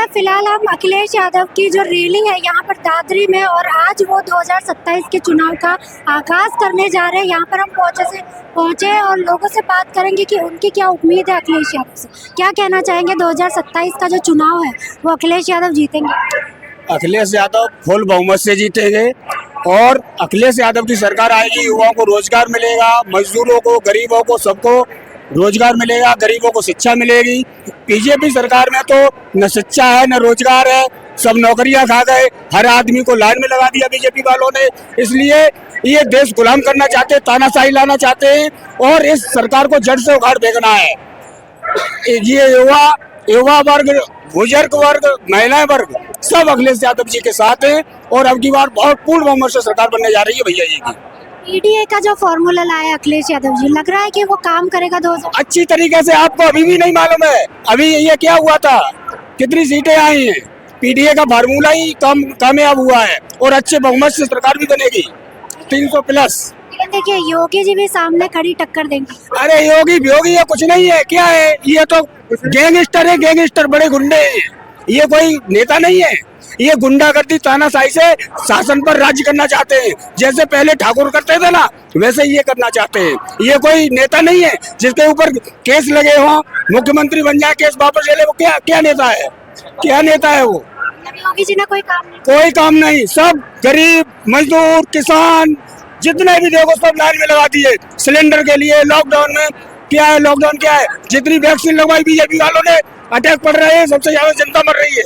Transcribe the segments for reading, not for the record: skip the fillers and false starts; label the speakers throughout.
Speaker 1: भैया फिलहाल हम अखिलेश यादव की जो रैली है यहाँ पर दादरी में, और आज वो 2027 के चुनाव का आगाज करने जा रहे हैं। यहाँ पर हम पहुंचे और लोगों से बात करेंगे कि उनकी क्या उम्मीद है अखिलेश यादव से। क्या कहना चाहेंगे 2027 का जो चुनाव है वो अखिलेश यादव जीतेंगे?
Speaker 2: अखिलेश यादव फुल बहुमत से जीतेंगे और अखिलेश यादव की सरकार आएगी। युवाओं को रोजगार मिलेगा, मजदूरों को, गरीबों को, सबको रोजगार मिलेगा, गरीबों को शिक्षा मिलेगी। बीजेपी सरकार में तो न शिक्षा है न रोजगार है, सब नौकरियां खा गए, हर आदमी को लाइन में लगा दिया बीजेपी वालों ने। इसलिए ये देश गुलाम करना चाहते हैं, तानाशाही लाना चाहते हैं और इस सरकार को जड़ से उखाड़ फेंकना है। ये युवा वर्ग, बुजुर्ग वर्ग, महिलाएं वर्ग सब अखिलेश यादव जी के साथ हैं और अब की बार बहुत पूर्ण बहुमत से सरकार बनने जा रही है भैया जी की।
Speaker 1: ईडीए का जो फॉर्मूला लाया अखिलेश यादव जी, लग रहा है कि वो काम करेगा 2000?
Speaker 2: अच्छी तरीके से। आपको अभी भी नहीं मालूम है अभी ये क्या हुआ था, कितनी सीटें आई हैं? पीडीए का फार्मूला ही कामयाब हुआ है और अच्छे बहुमत से सरकार भी बनेगी 300 प्लस।
Speaker 1: लेकिन देखिए योगी जी भी सामने खड़ी टक्कर देंगे।
Speaker 2: अरे योगी ये कुछ नहीं है, क्या है ये तो गैंगस्टर है, गैंगस्टर बड़े गुंडे हैं, ये कोई नेता नहीं है। ये गुंडागर्दी तानाशाही से शासन पर राज्य करना चाहते हैं, जैसे पहले ठाकुर करते थे ना वैसे ये करना चाहते हैं। ये कोई नेता नहीं है जिसके ऊपर केस लगे हों, मुख्यमंत्री बन जाए, केस वापस ले ले, वो क्या नेता है? क्या नेता है वो?
Speaker 1: योगी जी ने कोई काम
Speaker 2: नहीं। सब गरीब, मजदूर, किसान जितने भी देखो सब लाइन में लगा दिए सिलेंडर के लिए। लॉकडाउन में क्या है, लॉकडाउन क्या है? जितनी वैक्सीन लगवाई बीजेपी वालों ने, अटैक पड़ रहे हैं, सबसे ज्यादा जनता मर रही है।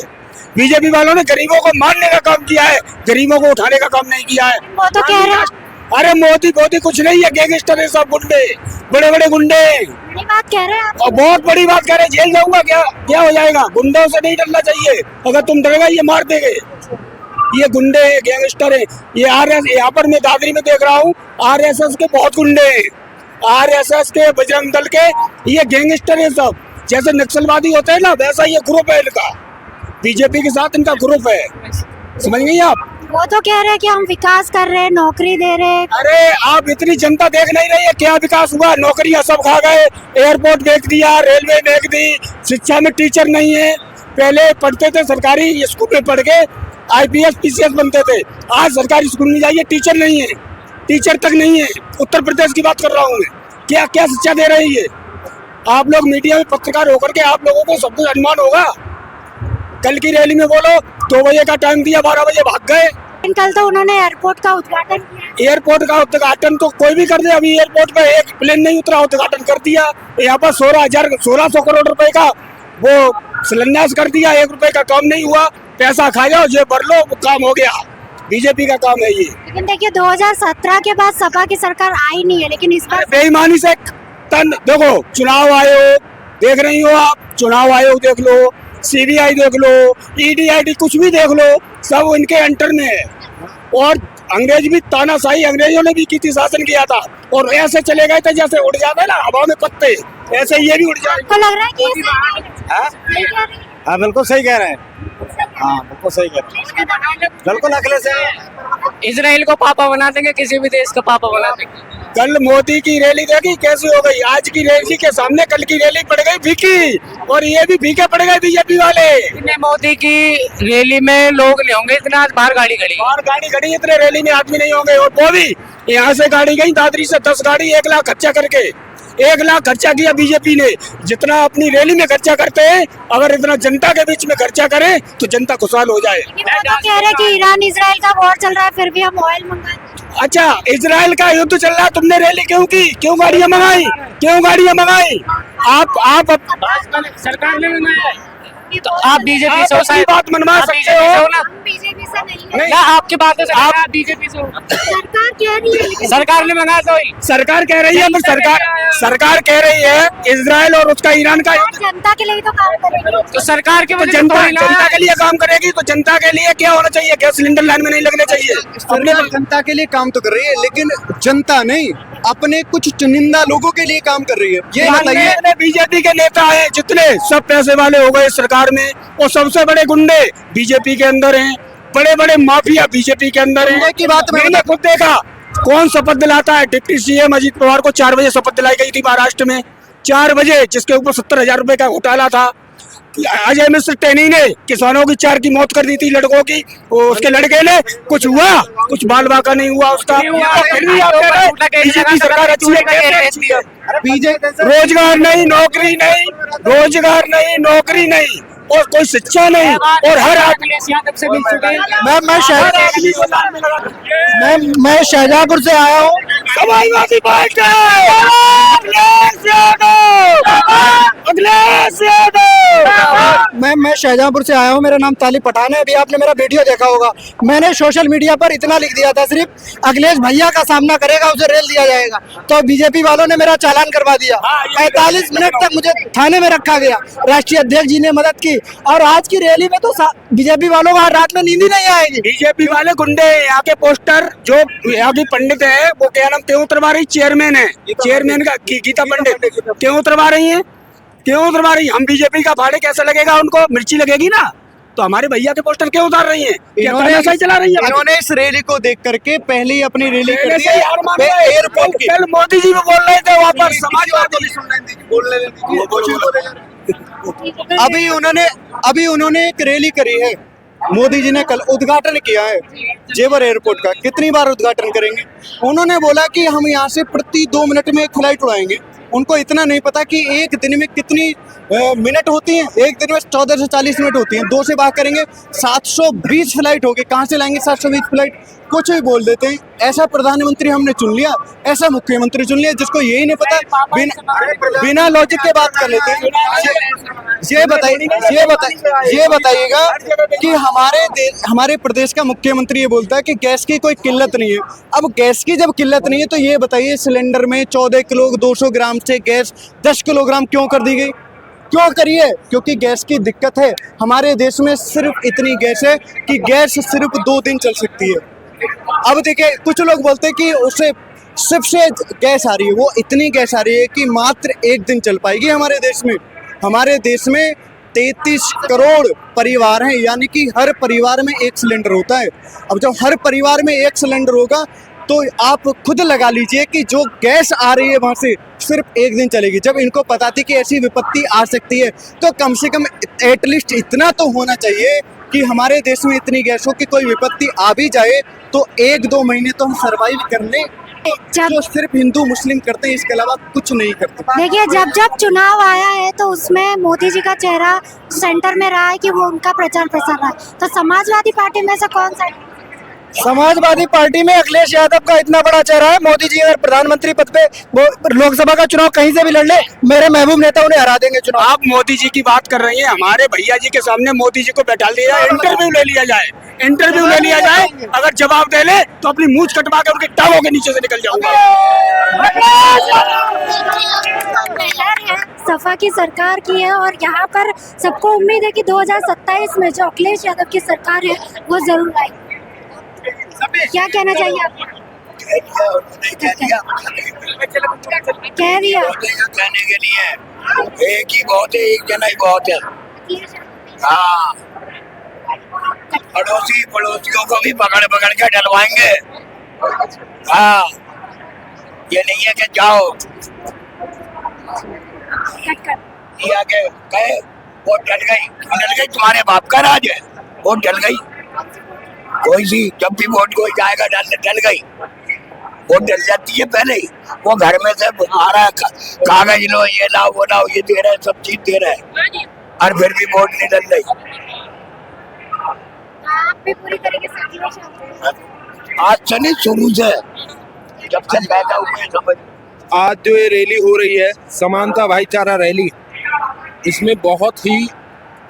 Speaker 2: बीजेपी वालों ने गरीबों को मारने का काम किया है, गरीबों को उठाने का काम नहीं किया है।
Speaker 1: वो तो कह रहे हैं।
Speaker 2: अरे मोदी कुछ नहीं है, गैंगस्टर है सब, गुंडे, बड़े बड़े गुंडे।
Speaker 1: बड़ी बात कह रहे हैं आप।
Speaker 2: और बहुत बड़ी बात कह रहे हैं, जेल जाऊंगा क्या हो जाएगा? गुंडों से नहीं डरना चाहिए, अगर तुम डरेगा ये मार देंगे। ये गुंडे है, गैंगस्टर है। ये आरएस, यहाँ पर मैं दादरी में देख रहा हूँ, आरएसएस के बहुत गुंडे हैं, आरएसएस के, बजरंग दल के, ये गैंगस्टर है सब। जैसे नक्सलवादी होते हैं ना वैसा ये ग्रुप है इनका, बीजेपी के साथ इनका ग्रुप है। समझ गई आप?
Speaker 1: वो तो कह रहे हैं कि हम विकास कर रहे हैं, नौकरी दे रहे हैं।
Speaker 2: अरे आप इतनी जनता देख नहीं रही है, क्या विकास हुआ? नौकरियां सब खा गए, एयरपोर्ट बेच दिया, रेलवे बेच दी, शिक्षा में टीचर नहीं है। पहले पढ़ते थे सरकारी स्कूल में, पढ़ के आईपीएस पीसीएस बनते थे, आज सरकारी स्कूल में जाइए टीचर नहीं है, टीचर तक नहीं है। उत्तर प्रदेश की बात कर रहा हूँ मैं, क्या क्या शिक्षा दे रही है? आप लोग मीडिया में पत्रकार होकर के आप लोगों को सब कुछ अनुमान होगा। कल की रैली में बोलो 2 बजे का टाइम दिया, 12 बजे भाग गए।
Speaker 1: कल तो उन्होंने एयरपोर्ट का उद्घाटन किया।
Speaker 2: एयरपोर्ट का उद्घाटन तो कोई भी कर दे, अभी एयरपोर्ट पे एक प्लेन नहीं उतरा, उद्घाटन कर दिया। यहाँ पर 1600 करोड़ रुपए का वो शिलान्यास कर दिया, 1 रुपए का काम नहीं हुआ। पैसा खा जाओ, जेब भर लो, वो काम हो गया। बीजेपी का काम है ये।
Speaker 1: लेकिन देखिए 2017 के बाद सपा की सरकार आई नहीं है, लेकिन इस बार
Speaker 2: बेईमानी से देखो, चुनाव आयोग देख रही हो आप, चुनाव आयोग देख लो, सीबीआई देख लो, ईडी कुछ भी देख लो, सब इनके अंडर में है। और अंग्रेज भी तानाशाही, अंग्रेजों ने भी की थी, शासन किया था, और ऐसे चले गए थे जैसे उड़ जाता है ना हवा में पत्ते, ऐसे ये भी उड़ जाए।
Speaker 1: आपको लग रहा है कि ये सही कह रहे हैं?
Speaker 3: हाँ बिल्कुल सही कह रहे हैं, हाँ बिल्कुल सही कह रहे हैं, बिल्कुल अखिलेश
Speaker 4: इजराइल को पापा बना देंगे, किसी भी देश का पापा बना देंगे।
Speaker 2: कल मोदी की रैली देखी कैसी हो गई, आज की रैली के सामने कल की रैली पड़ गई फीकी, और ये भी फीके पड़ गए बीजेपी वाले।
Speaker 4: मोदी की रैली में लोग नहीं होंगे इतना, आज बाहर गाड़ी खड़ी,
Speaker 2: इतने रैली में आदमी नहीं होंगे। और वो भी यहाँ से गाड़ी गई दादरी से 10 गाड़ी, 1 लाख खर्चा करके, 1 लाख खर्चा किया बीजेपी ने। जितना अपनी रैली में खर्चा करते हैं, अगर इतना जनता के बीच में खर्चा करें तो जनता खुशहाल हो जाए।
Speaker 1: वो तो कह रहे हैं कि ईरान इजराइल का वॉर चल रहा है, फिर भी हम ऑयल मंगाए।
Speaker 2: अच्छा, इजराइल का युद्ध चल रहा है, तुमने रैली क्यों की? क्यों गाड़ियां मंगाई? आप
Speaker 4: सरकार ने बनाया है, तो आप बीजेपी से
Speaker 2: अपनी बात मनवा सकते हो
Speaker 4: ना?
Speaker 1: बीजेपी से नहीं,
Speaker 4: ना आपकी बात है, आप बीजेपी से हो।
Speaker 1: सरकार कह रही है, लेकिन
Speaker 4: सरकार ने मंगाया तो
Speaker 2: सरकार कह रही है, सरकार कह रही है इजराइल और उसका ईरान का युद्ध।
Speaker 1: जनता के लिए तो काम करेगी,
Speaker 4: तो सरकार के वजह से
Speaker 2: जनता के लिए काम करेगी, तो जनता के लिए क्या होना चाहिए? गैस सिलेंडर लाइन में नहीं लगने चाहिए।
Speaker 3: अपने जनता के लिए काम तो कर रही है, लेकिन जनता नहीं, अपने कुछ चुनिंदा लोगों के लिए काम कर रही है। ये बताइए,
Speaker 2: बीजेपी के नेता हैं जितने, सब पैसे वाले हो गए सरकार में, और सबसे बड़े गुंडे बीजेपी के अंदर हैं, बड़े बड़े माफिया बीजेपी के अंदर हैं।
Speaker 3: की बात
Speaker 2: मैंने खुद देखा कौन शपथ दिलाता है। डिप्टी सीएम अजीत पवार को 4 बजे शपथ दिलाई गई थी महाराष्ट्र में, 4 बजे, जिसके ऊपर 70,000 रुपए का घोटाला था। अजय मिश्र टहनी ने किसानों की 4 की मौत कर दी थी, लड़कों की, वो उसके लड़के ने कुछ हुआ, कुछ बाल बाका नहीं हुआ उसका। फिर भी आप कह रहे हैं बीजेपी सरकार अच्छी है। रोजगार नहीं, नौकरी नहीं, रोजगार नहीं, नौकरी नहीं, और कोई शिक्षा नहीं, और हर आदमी
Speaker 3: मैं शाहजहांपुर से आया हूँ।
Speaker 2: समाजवादी पार्टी अखिलेश यादव।
Speaker 3: मैं शाहजहांपुर से आया हूँ। मेरा नाम तालिब पठान है। अभी आपने मेरा वीडियो देखा होगा। मैंने सोशल मीडिया पर इतना लिख दिया था, सिर्फ अखिलेश भैया का सामना करेगा उसे रेल दिया जाएगा, तो बीजेपी वालों ने मेरा चालान करवा दिया। 45 मिनट तक मुझे थाने में रखा गया। राष्ट्रीय अध्यक्ष जी ने मदद की, और आज की रैली में तो बीजेपी वालों को रात में नींद ही नहीं आएगी।
Speaker 2: बीजेपी वाले गुंडे हैं। यहाँ के पोस्टर जो यहाँ की पंडित है, वो क्या नाम, क्यों उतरवा रही, चेयरमैन है, चेयरमैन का गीता पंडित, क्यों उतरवा रही है, क्यों उतरवा रही? हम बीजेपी का भाड़े कैसे लगेगा उनको, मिर्ची लगेगी ना, तो हमारे भैया के पोस्टर क्यों उतार रही है? इन्होंने चला रही है।
Speaker 3: इन्होंने इस रैली को देख करके पहले ही अपनी रैली कर दी
Speaker 2: एयरपोर्ट की। कल मोदी जी भी बोल रहे थे वहाँ पर, समाजवादी
Speaker 3: अभी उन्होंने एक रैली करी है। मोदी जी ने कल उद्घाटन किया है जेवर एयरपोर्ट का। कितनी बार उद्घाटन करेंगे? उन्होंने बोला कि हम यहाँ से प्रति 2 मिनट में एक फ्लाइट उड़ाएंगे। उनको इतना नहीं पता कि एक दिन में कितनी मिनट होती हैं। एक दिन में 14 से 40 मिनट होती हैं। 2 से भाग करेंगे 720 फ्लाइट होगी। कहाँ से लाएंगे 720 फ्लाइट? कुछ भी बोल देते हैं। ऐसा प्रधानमंत्री हमने चुन लिया, ऐसा मुख्यमंत्री चुन लिया जिसको यही नहीं पता, बिना लॉजिक के बात कर लेते हैं। ये बताइएगा कि हमारे प्रदेश का मुख्यमंत्री ये बोलता है कि गैस की कोई किल्लत नहीं है। अब गैस की जब किल्लत नहीं है तो ये बताइए, सिलेंडर में 14 किलो 200 ग्राम से गैस 10 किलोग्राम क्यों कर दी गई? क्यों करिए? क्योंकि गैस की दिक्कत है। हमारे देश में सिर्फ इतनी गैस है कि गैस सिर्फ 2 दिन चल सकती है। अब देखिए, कुछ लोग बोलते हैं कि उससे सिर्फ से गैस आ रही है, वो इतनी गैस आ रही है कि मात्र 1 दिन चल पाएगी हमारे देश में। हमारे देश में 33 करोड़ परिवार हैं, यानी कि हर परिवार में 1 सिलेंडर होता है। अब जब हर परिवार में 1 सिलेंडर होगा तो आप खुद लगा लीजिए कि जो गैस आ रही है वहाँ से सिर्फ 1 दिन चलेगी। जब इनको पता थी कि ऐसी विपत्ति आ सकती है, तो कम से कम एटलीस्ट इतना तो होना चाहिए कि हमारे देश में इतनी गैस हो कि कोई विपत्ति आ भी जाए तो 1-2 महीने तो हम सर्वाइव कर लें। जो सिर्फ हिंदू मुस्लिम करते हैं, इसके अलावा कुछ नहीं करते।
Speaker 1: देखिए, जब चुनाव आया है तो उसमें मोदी जी का चेहरा सेंटर में रहा है कि वो उनका प्रचार प्रसार रहा है। तो समाजवादी पार्टी में से कौन सा?
Speaker 3: समाजवादी पार्टी में अखिलेश यादव का इतना बड़ा चेहरा है। मोदी जी अगर प्रधानमंत्री पद पे लोकसभा का चुनाव कहीं से भी लड़ ले, मेरे महबूब नेता उन्हें हरा देंगे चुनाव।
Speaker 2: आप मोदी जी की बात कर रही हैं, हमारे भैया जी के सामने मोदी जी को बैठा दिया, इंटरव्यू ले लिया जाए, अगर जवाब दे ले तो अपनी मूंछ कटवा के उनके टांगों के नीचे से निकल जाऊंगा।
Speaker 1: सपा की सरकार की है, और यहाँ पर सबको उम्मीद है कि 2027 में जो अखिलेश यादव की सरकार है वो जरूर आएगी। क्या कहना चाहिए आप? कह दिया
Speaker 5: कहने के लिए एक ही बहुत है, एक जना ही बहुत है। हाँ, पड़ोसियों को भी पकड़ के डलवाएंगे। हाँ, ये नहीं है कि जाओ ये आगे कहे वोट डल गई, तुम्हारे बाप का राज है, वोट डल गई। कोई सी जब भी वोट कोई जाएगा डल गई, वोट डल जाती है पहले ही। वो घर में से आ रहा है, कागज लो, ये लाओ, वो लाओ, ये दे रहा है, सब चीज दे रहा है, और फिर भी वोट नहीं डल रही।
Speaker 1: आप भी पूरी तरीके से
Speaker 5: आज से नहीं, शुरू से, जब से पैदा हुए समझ।
Speaker 6: आज जो ये रैली हो रही है, समानता भाईचारा रैली, इसमें बहुत ही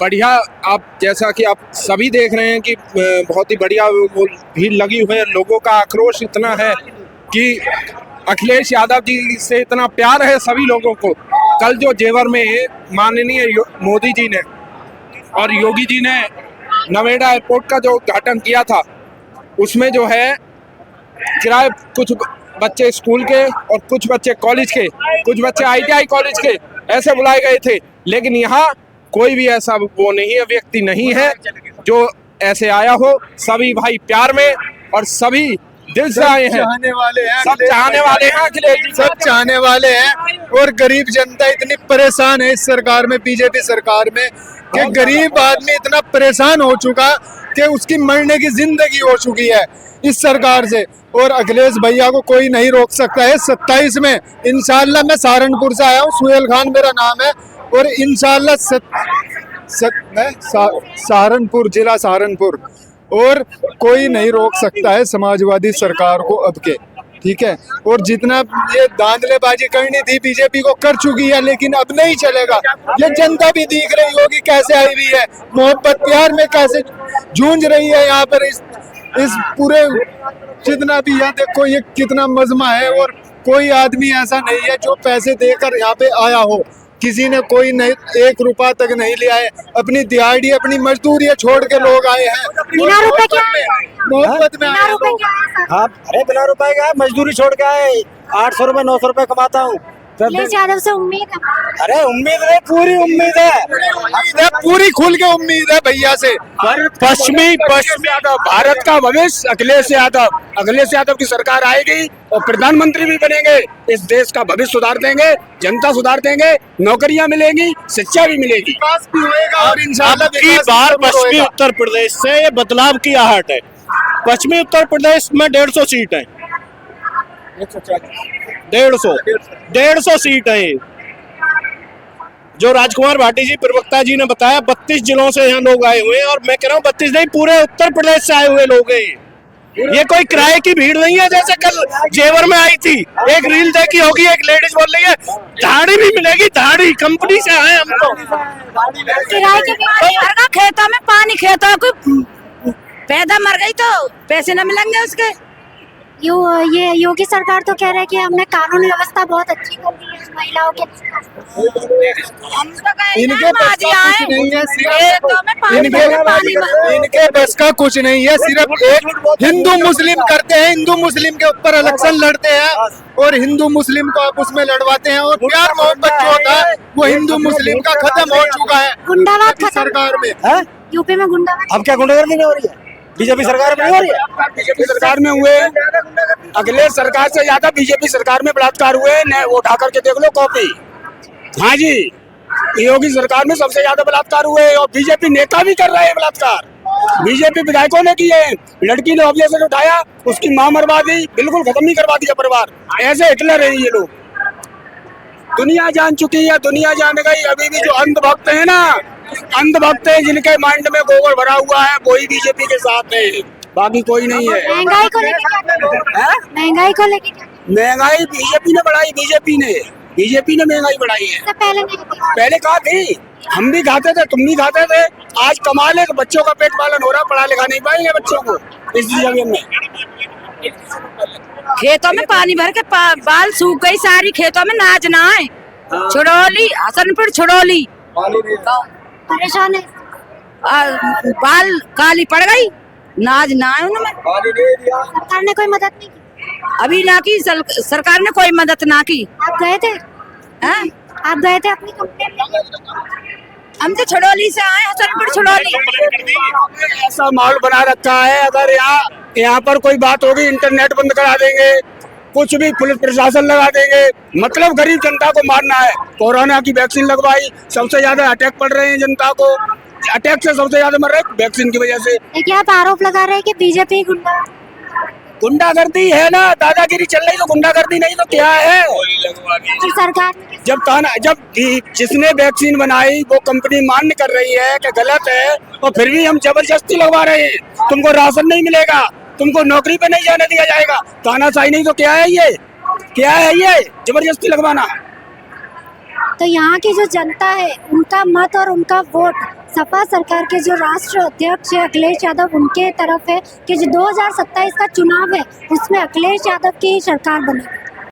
Speaker 6: बढ़िया, आप जैसा कि आप सभी देख रहे हैं कि बहुत ही बढ़िया भीड़ लगी हुई है। लोगों का आक्रोश इतना है कि अखिलेश यादव जी से इतना प्यार है सभी लोगों को। कल जो जेवर में माननीय मोदी जी ने और योगी जी ने नोएडा एयरपोर्ट का जो उद्घाटन किया था, उसमें जो है किराए कुछ बच्चे स्कूल के और कुछ बच्चे कॉलेज के, कुछ बच्चे ITI कॉलेज के ऐसे बुलाए गए थे। लेकिन यहाँ कोई भी ऐसा वो नहीं है, व्यक्ति नहीं है जो ऐसे आया हो। सभी भाई प्यार में और सभी दिल से आए हैं, सब चाहने वाले हैं अखिलेश जी,
Speaker 3: सब चाहने वाले हैं। और गरीब जनता इतनी परेशान है इस सरकार में, बीजेपी सरकार में,
Speaker 7: कि गरीब आदमी इतना परेशान हो चुका कि उसकी मरने की जिंदगी हो चुकी है इस सरकार से। और अखिलेश भैया को कोई नहीं रोक सकता है। 27 में इंशाल्लाह, मैं सहारनपुर से आया हूँ, सुहेल खान मेरा नाम है, और इंशाल्लाह मैं सहारनपुर, जिला सहारनपुर, और कोई नहीं रोक सकता है समाजवादी सरकार को अब के, ठीक है। और जितना ये धांधलेबाजी करनी थी बीजेपी को कर चुकी है, लेकिन अब नहीं चलेगा। ये जनता भी दिख रही होगी कैसे आई हुई है, मोहब्बत प्यार में कैसे जूझ रही है यहाँ पर। इस पूरे जितना भी यहाँ देखो ये कितना मजमा है, और कोई आदमी ऐसा नहीं है जो पैसे देकर यहाँ पे आया हो। किसी ने कोई नहीं, 1 रुपया तक नहीं लिया है। अपनी दिहाड़ी, अपनी मजदूरी छोड़ के लोग आए हैं।
Speaker 1: बिना रुपए क्या
Speaker 7: मोहब्बत में
Speaker 1: बिना
Speaker 7: आए
Speaker 1: रुपए
Speaker 7: लोग।
Speaker 1: क्या है सर?
Speaker 8: हाँ, अरे बिना रुपए का मजदूरी छोड़ के आए, 800 रुपए 900 रुपए कमाता हूँ।
Speaker 1: अखिलेश यादव से उम्मीद है?
Speaker 8: अरे उम्मीद है, पूरी उम्मीद है,
Speaker 7: पूरी खुल के उम्मीद है भैया से।
Speaker 2: पश्चिमी यादव, भारत का भविष्य अखिलेश यादव। अखिलेश यादव की सरकार आएगी और प्रधानमंत्री भी बनेंगे। इस देश का भविष्य सुधार देंगे, जनता सुधार देंगे, नौकरियां मिलेंगी, शिक्षा भी मिलेगी,
Speaker 7: विकास भी होएगा, और इंशाल्लाह
Speaker 8: की बार पश्चिमी उत्तर प्रदेश से ये बदलाव की आहट है। पश्चिमी उत्तर प्रदेश में 150 सीट है, 150 सीट है। जो राजकुमार भाटी जी प्रवक्ता जी ने बताया, 32 जिलों से यहाँ लोग आए हुए हैं, और मैं कह रहा हूँ 32 नहीं, पूरे उत्तर प्रदेश से आए हुए लोग हैं। ये कोई किराए की भीड़ नहीं है, जैसे कल जेवर में आई थी, एक रील देखी होगी, एक लेडीज बोल रही है दाढ़ी भी मिलेगी, दाढ़ी कंपनी से आए हम तो।
Speaker 1: किराए के भी
Speaker 9: खेतों में पानी, खेतों को पैदा मर गई तो पैसे न मिलेंगे उसके।
Speaker 1: ये योगी सरकार तो कह रहे हैं कि हमने कानून व्यवस्था बहुत अच्छी कर दी है महिलाओं के।
Speaker 7: इनके बस का कुछ नहीं है, इनके बस का कुछ नहीं है। सिर्फ एक हिंदू मुस्लिम करते हैं, हिंदू मुस्लिम के ऊपर इलेक्शन लड़ते हैं, और हिंदू मुस्लिम को आपस में लड़वाते हैं। और प्यार मोहब्बत जो होता है वो हिंदू मुस्लिम का खत्म हो चुका है
Speaker 1: गुंडावाद
Speaker 7: सरकार में।
Speaker 1: यूपी में गुंडावाद
Speaker 8: अब क्या गुंडागर्दी नहीं हो रही है? बीजेपी सरकार में नहीं हो रही है?
Speaker 2: बीजेपी सरकार में हुए, अखिलेश सरकार से ज्यादा बीजेपी सरकार में बलात्कार हुए। न वो उठा करके देख लो कॉपी। हाँ जी, योगी सरकार में सबसे ज्यादा बलात्कार हुए, और बीजेपी नेता भी कर रहे हैं बलात्कार। बीजेपी विधायकों ने किए, लड़की ने ऑब्जेक्शन उठाया, उसकी मां मरवा दी, बिल्कुल खत्म ही करवा दिया परिवार। ऐसे हिटलर है ये लोग। दुनिया जान चुकी है, दुनिया जान गई। अभी भी जो अंधभक्त है ना, अंधभक्त है, जिनके माइंड में गोबर भरा हुआ है, वही बीजेपी के साथ है, बाकी कोई नहीं है।
Speaker 1: महंगाई को लेके क्या कहना है? महंगाई को लेके क्या कहना है?
Speaker 2: महंगाई बीजेपी ने बढ़ाई, बीजेपी ने महंगाई बढ़ाई है।
Speaker 1: इससे पहले नहीं थी।
Speaker 2: पहले कहा थी, हम भी खाते थे, तुम भी खाते थे। आज कमा ले तो बच्चों का पेट पालन हो रहा, पढ़ा लिखा नहीं पाएंगे बच्चों को इस जमीन में।
Speaker 9: खेतों में पानी भर के बाल सूख गई सारी, खेतों में नाच ना है। छुड़ौली, हसनपुर छुड़ौली,
Speaker 1: परेशान है।
Speaker 9: बाल काली पड़ गई, नाज ना है उनमें।
Speaker 1: सरकार ने कोई मदद नहीं की?
Speaker 9: अभी ना की, सरकार ने कोई मदद ना की।
Speaker 1: आप गए थे?
Speaker 9: हैं?
Speaker 1: आप गए थे अपनी कंपनी में?
Speaker 9: हम तो छुड़ौली से आए, हसनपुर छुड़ौली।
Speaker 2: ऐसा माहौल बना रखा है, अगर यहाँ पर कोई बात होगी इंटरनेट बंद करा देंगे, कुछ भी पुलिस प्रशासन लगा देंगे। मतलब गरीब जनता को मारना है। कोरोना की वैक्सीन लगवाई, सबसे ज्यादा अटैक पड़ रहे हैं जनता को, अटैक से सबसे ज्यादा मर रहे हैं वैक्सीन की वजह से।
Speaker 1: लेकिन आप आरोप लगा रहे हैं कि बीजेपी
Speaker 2: गुंडागर्दी है ना, दादागिरी चल रही, तो गुंडागर्दी नहीं तो क्या है?
Speaker 1: तो सरकार
Speaker 2: जब जिसने वैक्सीन बनाई वो कंपनी मान्य कर रही है कि गलत है, और फिर भी हम जबरदस्ती लगवा रहे हैं। तुमको राशन नहीं मिलेगा, तुमको नौकरी पे नहीं जाने दिया जाएगा, तानाशाही नहीं तो क्या है ये? क्या है ये जबरदस्ती लगवाना?
Speaker 1: तो यहाँ की जो जनता है उनका मत और उनका वोट सपा सरकार के जो राष्ट्रीय अध्यक्ष है अखिलेश यादव, उनके तरफ है कि जो 2027 का चुनाव है उसमें अखिलेश यादव की सरकार बनेगी।